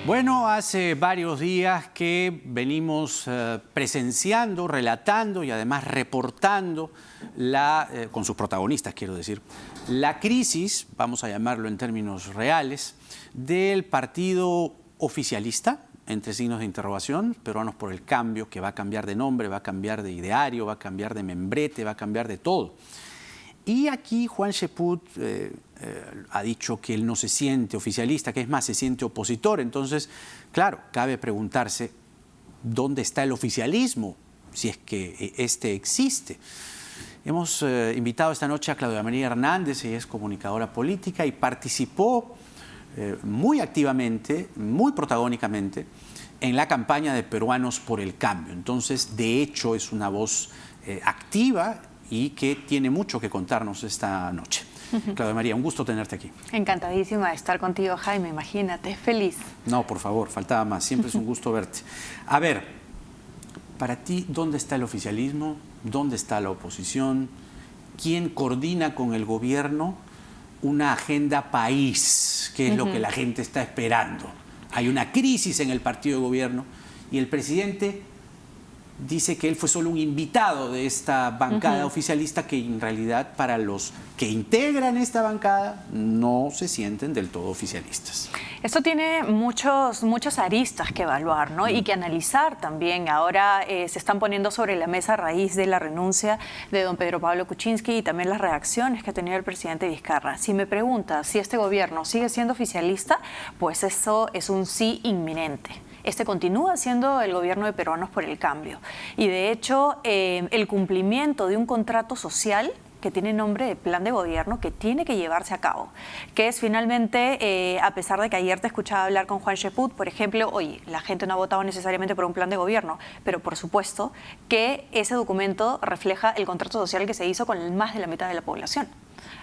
Bueno, hace varios días que venimos presenciando, relatando y además reportando con sus protagonistas, quiero decir, la crisis, vamos a llamarlo en términos reales, del partido oficialista, entre signos de interrogación, Peruanos por el Cambio, que va a cambiar de nombre, va a cambiar de ideario, va a cambiar de membrete, va a cambiar de todo. Y aquí Juan Cheput ha dicho que él no se siente oficialista, que es más, se siente opositor. Entonces, claro, cabe preguntarse dónde está el oficialismo, si es que este existe. Hemos invitado esta noche a Claudia María Hernández, ella es comunicadora política y participó muy activamente, muy protagónicamente, en la campaña de Peruanos por el Cambio. Entonces, de hecho, es una voz activa y que tiene mucho que contarnos esta noche. Claudia María, un gusto tenerte aquí. Encantadísima de estar contigo, Jaime, imagínate, feliz. No, por favor, faltaba más, siempre es un gusto verte. A ver, para ti, ¿dónde está el oficialismo? ¿Dónde está la oposición? ¿Quién coordina con el gobierno una agenda país, que es lo que la gente está esperando? Hay una crisis en el partido de gobierno y el presidente dice que él fue solo un invitado de esta bancada oficialista, que en realidad para los que integran esta bancada no se sienten del todo oficialistas. Esto tiene muchas aristas que evaluar, ¿no? Y que analizar también. Ahora se están poniendo sobre la mesa a raíz de la renuncia de don Pedro Pablo Kuczynski y también las reacciones que ha tenido el presidente Vizcarra. Si me pregunta si este gobierno sigue siendo oficialista, pues eso es un sí inminente. Este continúa siendo el gobierno de Peruanos por el Cambio. Y de hecho, el cumplimiento de un contrato social que tiene nombre de plan de gobierno que tiene que llevarse a cabo, que es finalmente, a pesar de que ayer te escuchaba hablar con Juan Cheput, por ejemplo, oye, la gente no ha votado necesariamente por un plan de gobierno, pero por supuesto que ese documento refleja el contrato social que se hizo con más de la mitad de la población.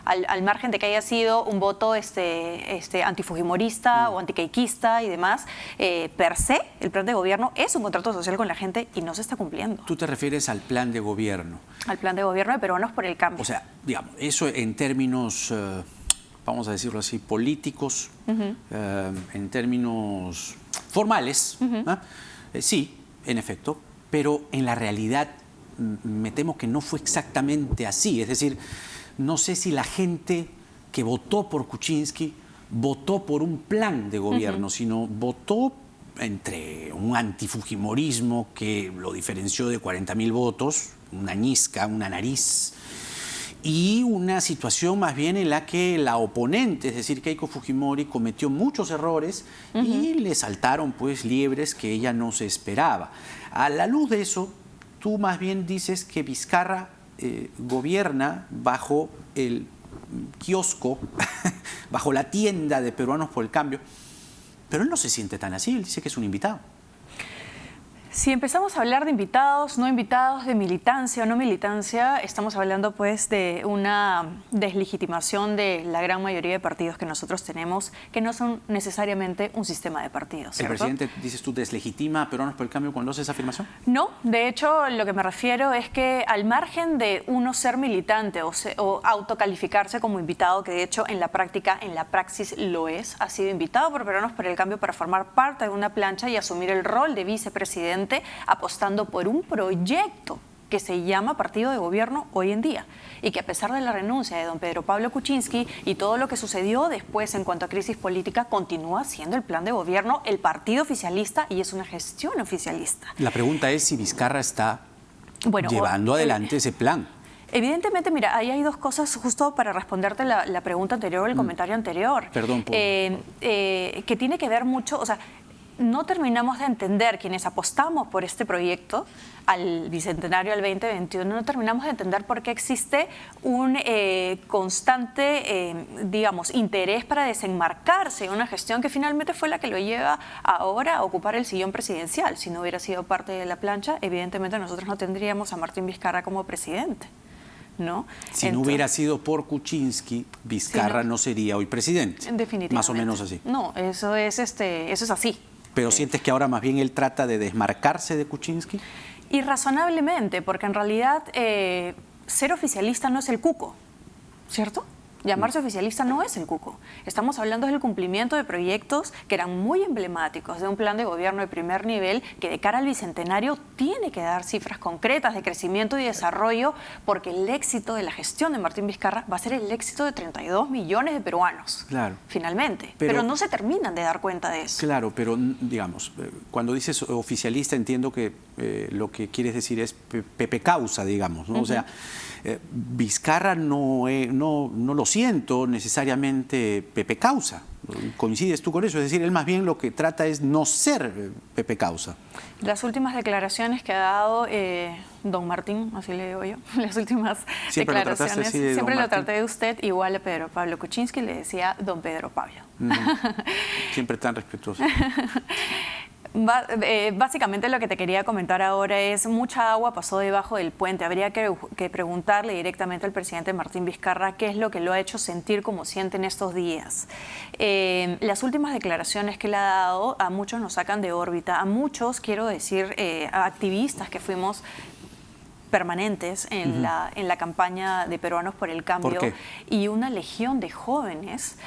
Al margen de que haya sido un voto antifujimorista o antiqueiquista y demás, per se, el plan de gobierno es un contrato social con la gente y no se está cumpliendo. ¿Tú te refieres al plan de gobierno? Al plan de gobierno de Peruanos por el Cambio. O sea, digamos, eso en términos, vamos a decirlo así, políticos, en términos formales, sí, en efecto, pero en la realidad me temo que no fue exactamente así. Es decir, no sé si la gente que votó por Kuczynski votó por un plan de gobierno, sino votó entre un antifujimorismo que lo diferenció de 40.000 votos, una ñisca, una nariz, y una situación más bien en la que la oponente, es decir, Keiko Fujimori, cometió muchos errores y le saltaron pues liebres que ella no se esperaba. A la luz de eso, tú más bien dices que Vizcarra gobierna bajo el kiosco, bajo la tienda de Peruanos por el Cambio, pero él no se siente tan así, él dice que es un invitado. Si empezamos a hablar de invitados, no invitados, de militancia o no militancia, estamos hablando pues de una deslegitimación de la gran mayoría de partidos que nosotros tenemos, que no son necesariamente un sistema de partidos, ¿cierto? ¿El presidente, dices tú, deslegitima a Peruanos por el Cambio cuando hace esa afirmación? No, de hecho lo que me refiero es que al margen de uno ser militante o autocalificarse como invitado, que de hecho en la práctica, en la praxis lo es, ha sido invitado por Peruanos por el Cambio para formar parte de una plancha y asumir el rol de vicepresidente, apostando por un proyecto que se llama partido de gobierno hoy en día y que a pesar de la renuncia de don Pedro Pablo Kuczynski y todo lo que sucedió después en cuanto a crisis política, continúa siendo el plan de gobierno, el partido oficialista y es una gestión oficialista. La pregunta es si Vizcarra está llevando adelante ese plan. Evidentemente, mira, ahí hay dos cosas justo para responderte la pregunta anterior o el comentario anterior. Perdón. Que tiene que ver mucho, o sea, no terminamos de entender, quienes apostamos por este proyecto al Bicentenario del 2021, no terminamos de entender por qué existe un constante, digamos, interés para desenmarcarse en una gestión que finalmente fue la que lo lleva ahora a ocupar el sillón presidencial. Si no hubiera sido parte de la plancha, evidentemente nosotros no tendríamos a Martín Vizcarra como presidente, ¿no? Si no hubiera sido por Kuczynski, Vizcarra no sería hoy presidente. Definitivamente. Más o menos así. No, eso es así. ¿Pero sientes que ahora más bien él trata de desmarcarse de Kuczynski? Irrazonablemente, porque en realidad ser oficialista no es el cuco, ¿cierto? Llamarse oficialista no es el cuco. Estamos hablando del cumplimiento de proyectos que eran muy emblemáticos de un plan de gobierno de primer nivel que de cara al bicentenario tiene que dar cifras concretas de crecimiento y desarrollo, porque el éxito de la gestión de Martín Vizcarra va a ser el éxito de 32 millones de peruanos, claro, finalmente. Pero no se terminan de dar cuenta de eso. Claro, pero digamos, cuando dices oficialista entiendo que lo que quieres decir es Pepe Causa, digamos, ¿no? O sea, Vizcarra no lo siento necesariamente Pepe Causa. ¿Coincides tú con eso? Es decir, él más bien lo que trata es no ser Pepe Causa. Las últimas declaraciones que ha dado don Martín, así le digo yo, las últimas declaraciones, siempre lo traté de usted, igual a Pedro Pablo Kuczynski le decía don Pedro Pablo. Siempre tan respetuoso. Básicamente lo que te quería comentar ahora es mucha agua pasó debajo del puente. Habría que preguntarle directamente al presidente Martín Vizcarra qué es lo que lo ha hecho sentir como siente en estos días. Las últimas declaraciones que le ha dado a muchos nos sacan de órbita, a muchos, quiero decir, a activistas que fuimos permanentes en la campaña de Peruanos por el Cambio. ¿Por qué? Y una legión de jóvenes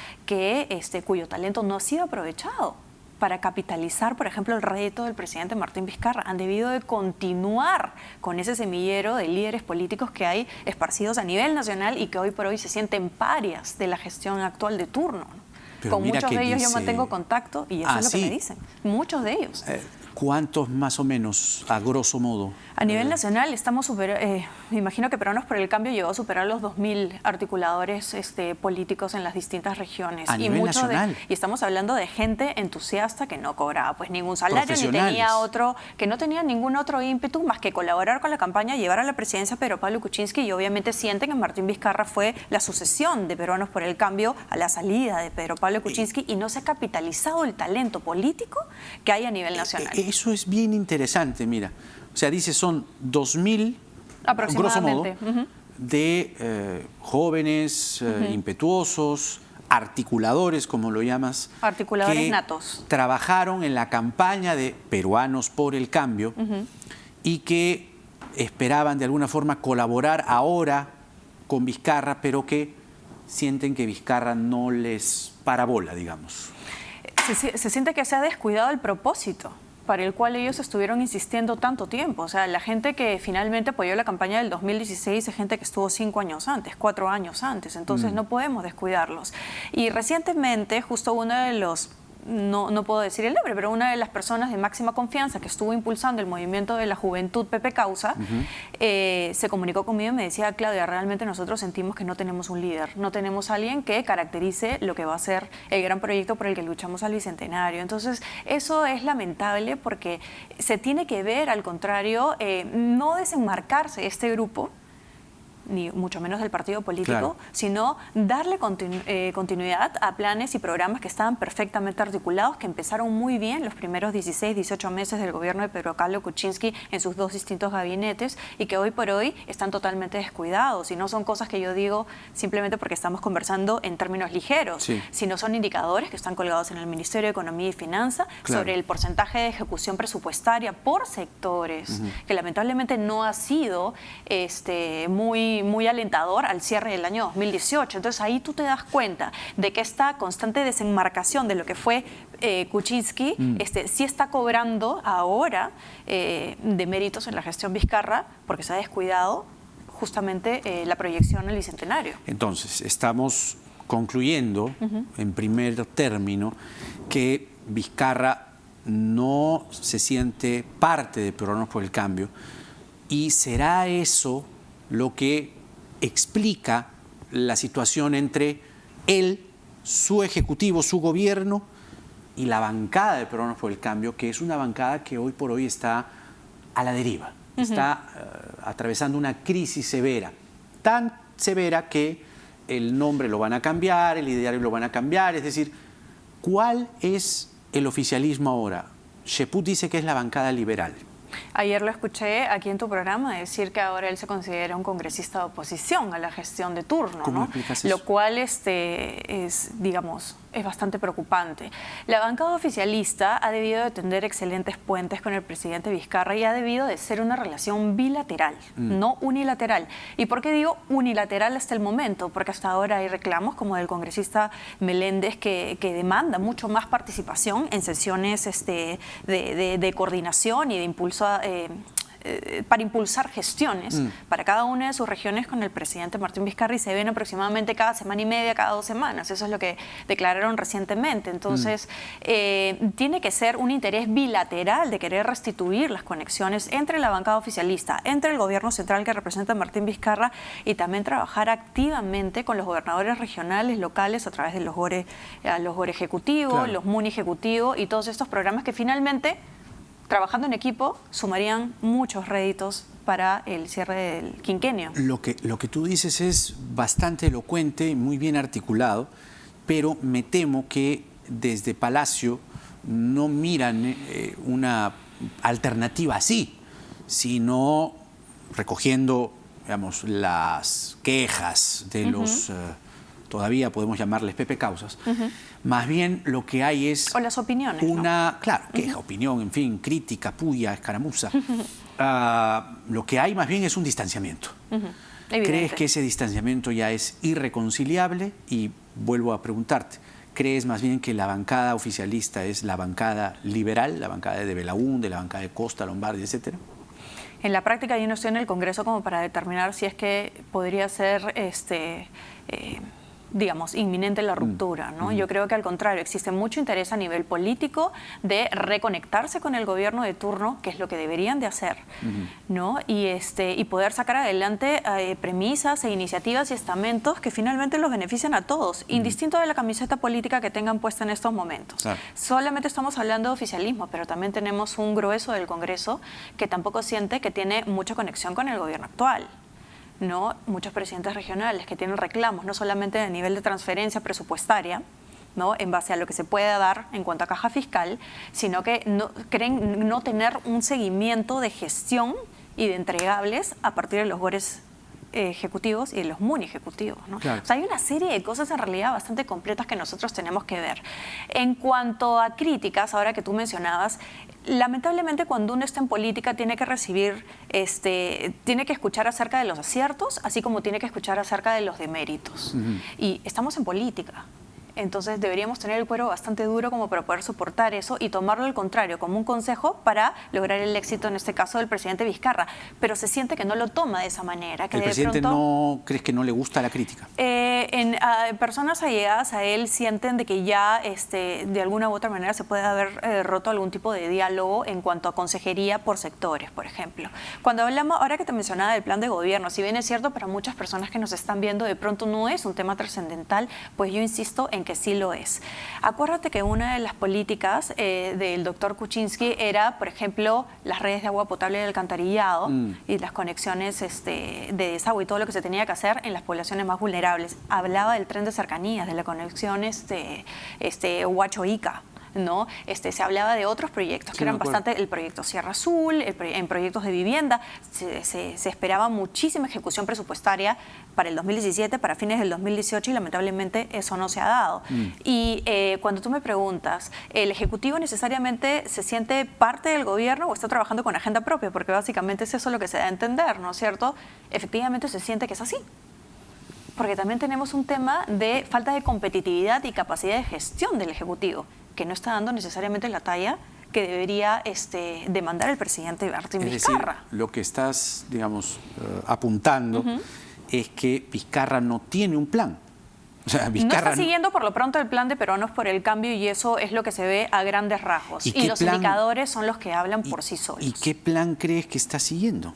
cuyo talento no ha sido aprovechado para capitalizar, por ejemplo, el reto del presidente Martín Vizcarra. Han debido de continuar con ese semillero de líderes políticos que hay esparcidos a nivel nacional y que hoy por hoy se sienten parias de la gestión actual de turno. Pero con muchos de ellos yo dice... mantengo contacto y eso es lo que me dicen. Muchos de ellos. ¿Cuántos más o menos, a grosso modo? A nivel nacional estamos me imagino que Peruanos por el Cambio llegó a superar los 2.000 articuladores políticos en las distintas regiones. A nivel nacional. Y estamos hablando de gente entusiasta que no cobraba pues ningún salario, ni tenía que no tenía ningún otro ímpetu más que colaborar con la campaña, llevar a la presidencia a Pedro Pablo Kuczynski, y obviamente sienten que Martín Vizcarra fue la sucesión de Peruanos por el Cambio a la salida de Pedro Pablo Kuczynski y no se ha capitalizado el talento político que hay a nivel nacional. Eso es bien interesante, mira. O sea, dice, son 2.000, grosso modo, de jóvenes, impetuosos, articuladores, como lo llamas. Articuladores que natos. Trabajaron en la campaña de Peruanos por el Cambio y que esperaban de alguna forma colaborar ahora con Vizcarra, pero que sienten que Vizcarra no les parabola, digamos. Se siente que se ha descuidado el propósito para el cual ellos estuvieron insistiendo tanto tiempo. O sea, la gente que finalmente apoyó la campaña del 2016 es gente que estuvo 5 años antes, 4 años antes, entonces no podemos descuidarlos. Y recientemente, justo uno de los... No puedo decir el nombre, pero una de las personas de máxima confianza que estuvo impulsando el movimiento de la juventud Pepe Causa, se comunicó conmigo y me decía, Claudia, realmente nosotros sentimos que no tenemos un líder, no tenemos a alguien que caracterice lo que va a ser el gran proyecto por el que luchamos al Bicentenario. Entonces, eso es lamentable porque se tiene que ver, al contrario, no desenmarcarse este grupo, ni mucho menos del partido político, sino darle continuidad a planes y programas que estaban perfectamente articulados, que empezaron muy bien los primeros 16, 18 meses del gobierno de Pedro Pablo Kuczynski en sus 2 distintos gabinetes y que hoy por hoy están totalmente descuidados. Y no son cosas que yo digo simplemente porque estamos conversando en términos ligeros, sino son indicadores que están colgados en el Ministerio de Economía y Finanza sobre el porcentaje de ejecución presupuestaria por sectores, que lamentablemente no ha sido muy alentador al cierre del año 2018. Entonces ahí tú te das cuenta de que esta constante desenmarcación de lo que fue Kuczynski sí está cobrando ahora de méritos en la gestión Vizcarra porque se ha descuidado justamente la proyección al Bicentenario. Entonces, estamos concluyendo en primer término que Vizcarra no se siente parte de Peruanos por el Cambio, y será eso lo que explica la situación entre él, su ejecutivo, su gobierno y la bancada de Peruanos por el Cambio, que es una bancada que hoy por hoy está a la deriva, está atravesando una crisis severa, tan severa que el nombre lo van a cambiar, el ideario lo van a cambiar. Es decir, ¿cuál es el oficialismo ahora? Cheput dice que es la bancada liberal. Ayer lo escuché aquí en tu programa decir que ahora él se considera un congresista de oposición a la gestión de turno, ¿Cómo ¿no? explicas eso? Lo cual es, digamos, es bastante preocupante. La bancada oficialista ha debido de tender excelentes puentes con el presidente Vizcarra y ha debido de ser una relación bilateral, no unilateral. ¿Y por qué digo unilateral hasta el momento? Porque hasta ahora hay reclamos como del congresista Meléndez que demanda mucho más participación en sesiones de coordinación y de impulso para impulsar gestiones para cada una de sus regiones con el presidente Martín Vizcarra, y se ven aproximadamente cada semana y media, cada 2 semanas. Eso es lo que declararon recientemente. Entonces, tiene que ser un interés bilateral de querer restituir las conexiones entre la bancada oficialista, entre el gobierno central que representa a Martín Vizcarra, y también trabajar activamente con los gobernadores regionales, locales, a través de los GORE ejecutivos, claro, los MUNI ejecutivos y todos estos programas que finalmente, trabajando en equipo, sumarían muchos réditos para el cierre del quinquenio. Lo que tú dices es bastante elocuente, muy bien articulado, pero me temo que desde Palacio no miran una alternativa así, sino recogiendo, digamos, las quejas de los, todavía podemos llamarles Pepe Causas. Más bien lo que hay es... O las opiniones, una, ¿no? Claro, queja, opinión, en fin, crítica, puya, escaramuza. Lo que hay más bien es un distanciamiento. ¿Crees que ese distanciamiento ya es irreconciliable? Y vuelvo a preguntarte, ¿crees más bien que la bancada oficialista es la bancada liberal, la bancada de Belaúnde, la bancada de Costa, Lombardi, etcétera? En la práctica yo no estoy en el Congreso como para determinar si es que podría ser digamos, inminente la ruptura, ¿no? Yo creo que al contrario, existe mucho interés a nivel político de reconectarse con el gobierno de turno, que es lo que deberían de hacer, ¿no? Y poder sacar adelante premisas e iniciativas y estamentos que finalmente los benefician a todos, indistinto de la camiseta política que tengan puesta en estos momentos. Claro. Solamente estamos hablando de oficialismo, pero también tenemos un grueso del Congreso que tampoco siente que tiene mucha conexión con el gobierno actual, ¿no? Muchos presidentes regionales que tienen reclamos, no solamente a nivel de transferencia presupuestaria, ¿no?, en base a lo que se puede dar en cuanto a caja fiscal, sino que creen no tener un seguimiento de gestión y de entregables a partir de los GORES ejecutivos y de los MUNI ejecutivos, ¿no? Claro. O sea, hay una serie de cosas en realidad bastante completas que nosotros tenemos que ver. En cuanto a críticas, ahora que tú mencionabas, lamentablemente cuando uno está en política tiene que recibir, tiene que escuchar acerca de los aciertos, así como tiene que escuchar acerca de los deméritos. Y estamos en política. Entonces deberíamos tener el cuero bastante duro como para poder soportar eso y tomarlo al contrario, como un consejo para lograr el éxito, en este caso, del presidente Vizcarra. Pero se siente que no lo toma de esa manera. Que ¿El presidente no crees que no le gusta la crítica? Personas allegadas a él sienten de que ya de alguna u otra manera se puede haber roto algún tipo de diálogo en cuanto a consejería por sectores, por ejemplo. Cuando hablamos, ahora que te mencionaba del plan de gobierno, si bien es cierto para muchas personas que nos están viendo de pronto no es un tema trascendental, pues yo insisto en que sí lo es. Acuérdate que una de las políticas del doctor Kuczynski era, por ejemplo, las redes de agua potable y de alcantarillado y las conexiones de desagüe y todo lo que se tenía que hacer en las poblaciones más vulnerables. Hablaba del tren de cercanías, de la conexión Huacho-Ica, ¿no? Se hablaba de otros proyectos que eran bastante, el proyecto Sierra Azul, en proyectos de vivienda, se esperaba muchísima ejecución presupuestaria para el 2017, para fines del 2018 y lamentablemente eso no se ha dado. Y cuando tú me preguntas, ¿el Ejecutivo necesariamente se siente parte del gobierno o está trabajando con agenda propia? Porque básicamente es eso lo que se da a entender, ¿no es cierto? Efectivamente se siente que es así. Porque también tenemos un tema de falta de competitividad y capacidad de gestión del Ejecutivo, que no está dando necesariamente la talla que debería demandar el presidente Martín Vizcarra. Es decir, lo que estás, digamos, apuntando es que Vizcarra no tiene un plan. O sea, Vizcarra no está siguiendo por lo pronto el plan de Peruanos por el Cambio y eso es lo que se ve a grandes rasgos. Y los indicadores son los que hablan por sí solos. ¿Y qué plan crees que está siguiendo?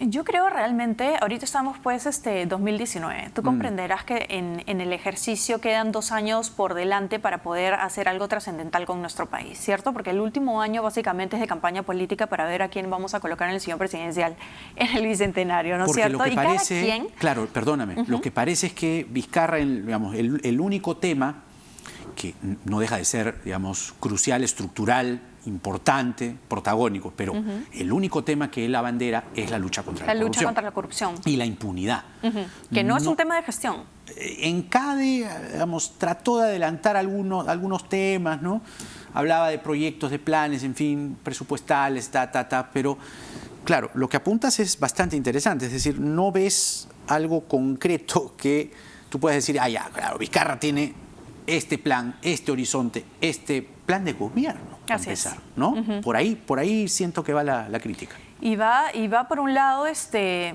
Yo creo realmente, ahorita estamos pues 2019, tú comprenderás que en el ejercicio quedan 2 años por delante para poder hacer algo trascendental con nuestro país, ¿cierto? Porque el último año básicamente es de campaña política para ver a quién vamos a colocar en el sillón presidencial en el Bicentenario, ¿no es cierto? Lo que y parece, cada quien... Claro, perdóname, lo que parece es que Vizcarra, digamos, el único tema que no deja de ser, digamos, crucial, estructural importante, protagónico, pero el único tema que él abandera es la lucha contra la corrupción. La lucha contra la corrupción. Y la impunidad. Que no es un tema de gestión. En CADE, digamos, trató de adelantar algunos temas, ¿no? Hablaba de proyectos, de planes, en fin, presupuestales, pero claro, lo que apuntas es bastante interesante, es decir, no ves algo concreto que tú puedas decir, ya, claro, Vizcarra tiene este plan, este horizonte, este plan de gobierno, para empezar, ¿no? Por ahí siento que va la crítica. Y va por un lado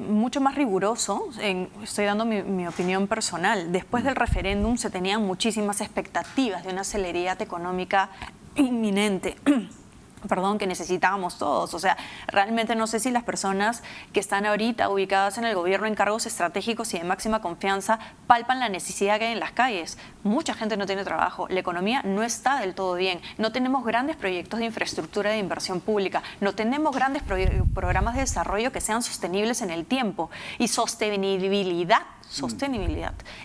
mucho más riguroso, estoy dando mi opinión personal. Después del referéndum se tenían muchísimas expectativas de una celeridad económica inminente. Perdón, que necesitábamos todos. O sea, realmente no sé si las personas que están ahorita ubicadas en el gobierno en cargos estratégicos y de máxima confianza palpan la necesidad que hay en las calles. Mucha gente no tiene trabajo, la economía no está del todo bien, no tenemos grandes proyectos de infraestructura de inversión pública, no tenemos grandes programas de desarrollo que sean sostenibles en el tiempo. Y sostenibilidad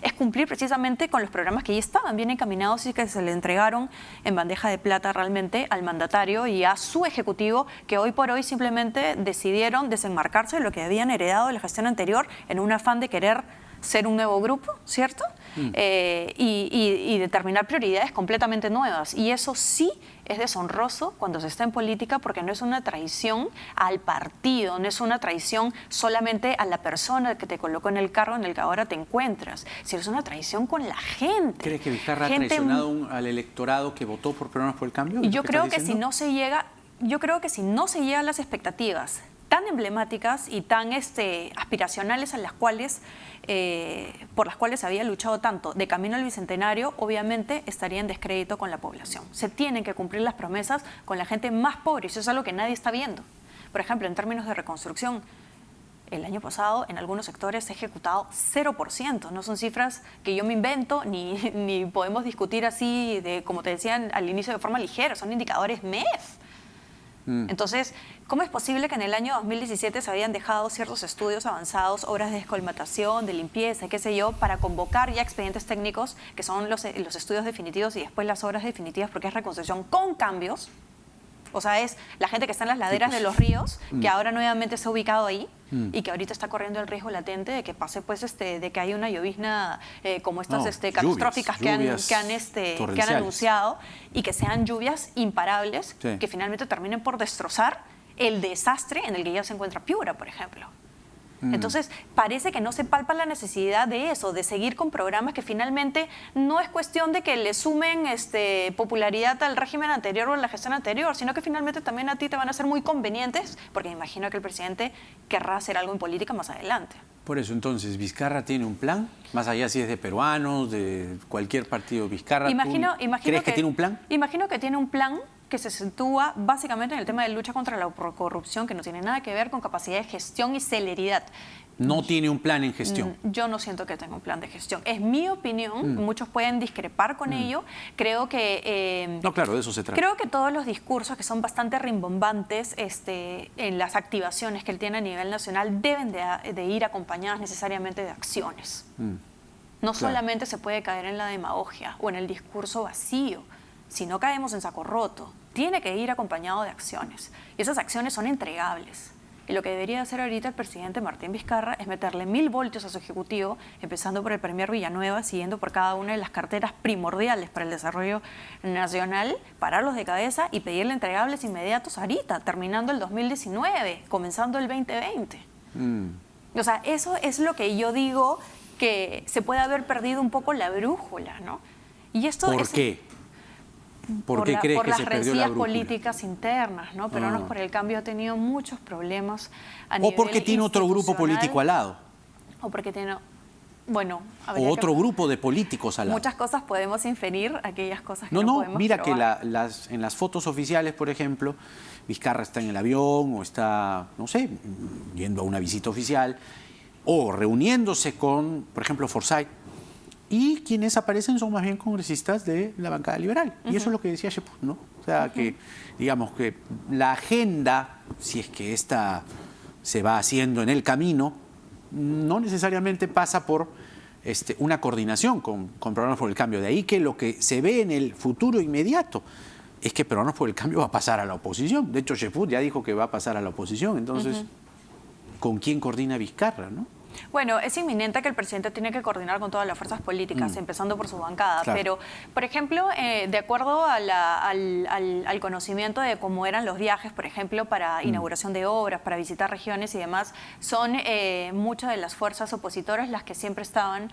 es cumplir precisamente con los programas que ya estaban bien encaminados y que se le entregaron en bandeja de plata realmente al mandatario y a su ejecutivo, que hoy por hoy simplemente decidieron desenmarcarse de lo que habían heredado de la gestión anterior en un afán de querer ser un nuevo grupo, ¿cierto? Y determinar prioridades completamente nuevas. Y eso sí es deshonroso cuando se está en política, porque no es una traición al partido, no es una traición solamente a la persona que te colocó en el cargo en el que ahora te encuentras, sino es una traición con la gente. ¿Crees que Vizcarra ha traicionado al electorado que votó por Programas por el Cambio? Yo creo que si no se llega a las expectativas tan emblemáticas y tan aspiracionales a las cuales, por las cuales se había luchado tanto de camino al Bicentenario, obviamente estaría en descrédito con la población. Se tienen que cumplir las promesas con la gente más pobre, y eso es algo que nadie está viendo. Por ejemplo, en términos de reconstrucción, el año pasado en algunos sectores se ha ejecutado 0%. No son cifras que yo me invento ni podemos discutir así, como te decían al inicio, de forma ligera, son indicadores MEF. Entonces, ¿cómo es posible que en el año 2017 se habían dejado ciertos estudios avanzados, obras de descolmatación, de limpieza, qué sé yo, para convocar ya expedientes técnicos, que son los estudios definitivos y después las obras definitivas, porque es reconstrucción con cambios? O sea, es la gente que está en las laderas de los ríos, que ahora nuevamente se ha ubicado ahí y que ahorita está corriendo el riesgo latente de que pase, pues, de que haya una llovizna como estas catastróficas que han anunciado, y que sean lluvias imparables, que finalmente terminen por destrozar el desastre en el que ya se encuentra Piura, por ejemplo. Entonces, parece que no se palpa la necesidad de eso, de seguir con programas que finalmente no es cuestión de que le sumen popularidad al régimen anterior o a la gestión anterior, sino que finalmente también a ti te van a ser muy convenientes, porque me imagino que el presidente querrá hacer algo en política más adelante. Por eso, entonces, ¿Vizcarra tiene un plan? Más allá si es de peruanos, de cualquier partido, ¿Vizcarra crees que tiene un plan? Imagino que tiene un plan que se sitúa básicamente en el tema de lucha contra la corrupción, que no tiene nada que ver con capacidad de gestión y celeridad. No tiene un plan en gestión. Yo no siento que tenga un plan de gestión. Es mi opinión, muchos pueden discrepar con ello. Creo que... no, claro, de eso se trata. Creo que todos los discursos que son bastante rimbombantes en las activaciones que él tiene a nivel nacional deben de ir acompañadas necesariamente de acciones. No solamente se puede caer en la demagogia o en el discurso vacío, si no caemos en saco roto. Tiene que ir acompañado de acciones. Y esas acciones son entregables. Y lo que debería hacer ahorita el presidente Martín Vizcarra es meterle 1000 voltios a su ejecutivo, empezando por el premier Villanueva, siguiendo por cada una de las carteras primordiales para el desarrollo nacional, pararlos de cabeza y pedirle entregables inmediatos ahorita, terminando el 2019, comenzando el 2020. O sea, eso es lo que yo digo, que se puede haber perdido un poco la brújula, ¿no? Y esto ¿Por qué? ¿Por qué crees que se perdió la brújula? Por las rencillas políticas internas, ¿no? Peruanos por el Cambio ha tenido muchos problemas a nivel O porque tiene otro grupo político al lado. O porque tiene... Bueno, o otro grupo de políticos al lado. Muchas cosas podemos inferir, aquellas cosas que no podemos mira probar. Que en las fotos oficiales, por ejemplo, Vizcarra está en el avión o está, no sé, yendo a una visita oficial o reuniéndose con, por ejemplo, Forsyth. Y quienes aparecen son más bien congresistas de la bancada liberal. Y eso es lo que decía Cheput, ¿no? O sea, que digamos que la agenda, si es que esta se va haciendo en el camino, no necesariamente pasa por una coordinación con Programas por el Cambio. De ahí que lo que se ve en el futuro inmediato es que Peruanos por el Cambio va a pasar a la oposición. De hecho, Chefut ya dijo que va a pasar a la oposición. Entonces, ¿con quién coordina Vizcarra, no? Bueno, es inminente que el presidente tiene que coordinar con todas las fuerzas políticas, empezando por su bancada. Claro. Pero, por ejemplo, de acuerdo a al conocimiento de cómo eran los viajes, por ejemplo, para inauguración de obras, para visitar regiones y demás, son muchas de las fuerzas opositoras las que siempre estaban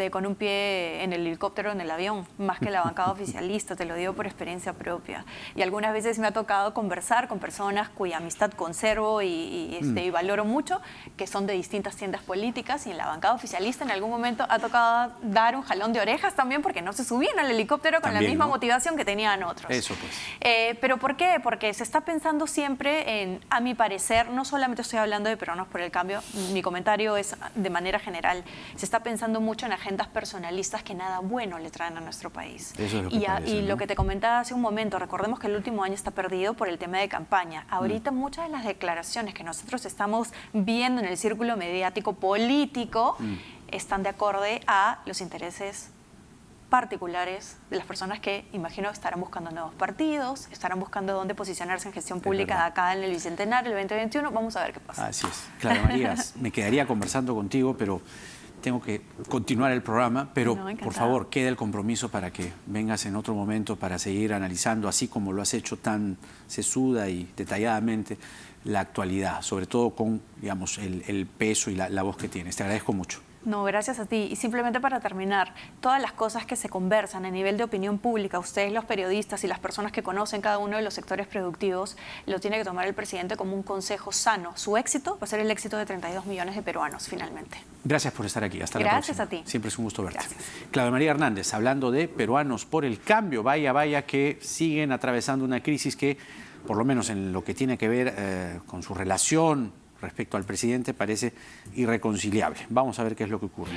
con un pie en el helicóptero o en el avión, más que la bancada oficialista, te lo digo por experiencia propia. Y algunas veces me ha tocado conversar con personas cuya amistad conservo y valoro mucho, que son de distintas tiendas políticas, y en la bancada oficialista en algún momento ha tocado dar un jalón de orejas también porque no se subían al helicóptero con También, la misma ¿no? motivación que tenían otros. Eso pues. ¿Pero por qué? Porque se está pensando siempre en, a mi parecer, no solamente estoy hablando de Peruanos por el Cambio, mi comentario es de manera general, se está pensando mucho en agendas personalistas que nada bueno le traen a nuestro país. Eso es lo que parece, ¿no? Lo que te comentaba hace un momento, recordemos que el último año está perdido por el tema de campaña. Ahorita muchas de las declaraciones que nosotros estamos viendo en el círculo mediático político están de acorde a los intereses particulares de las personas que, imagino, estarán buscando nuevos partidos, estarán buscando dónde posicionarse en gestión pública de acá en el Bicentenario, el 2021. Vamos a ver qué pasa. Así es. Clara María, me quedaría conversando contigo, pero tengo que continuar el programa. Pero, por favor, queda el compromiso para que vengas en otro momento para seguir analizando, así como lo has hecho tan sesuda y detalladamente, la actualidad, sobre todo con, digamos, el peso y la voz que tienes. Te agradezco mucho. No, gracias a ti. Y simplemente para terminar, todas las cosas que se conversan a nivel de opinión pública, ustedes los periodistas y las personas que conocen cada uno de los sectores productivos, lo tiene que tomar el presidente como un consejo sano. Su éxito va a ser el éxito de 32 millones de peruanos, finalmente. Gracias por estar aquí. Hasta la próxima. Gracias a ti. Siempre es un gusto verte. Gracias. Clara María Hernández, hablando de Peruanos por el Cambio. Vaya, vaya, que siguen atravesando una crisis que, por lo menos en lo que tiene que ver con su relación respecto al presidente, parece irreconciliable. Vamos a ver qué es lo que ocurre.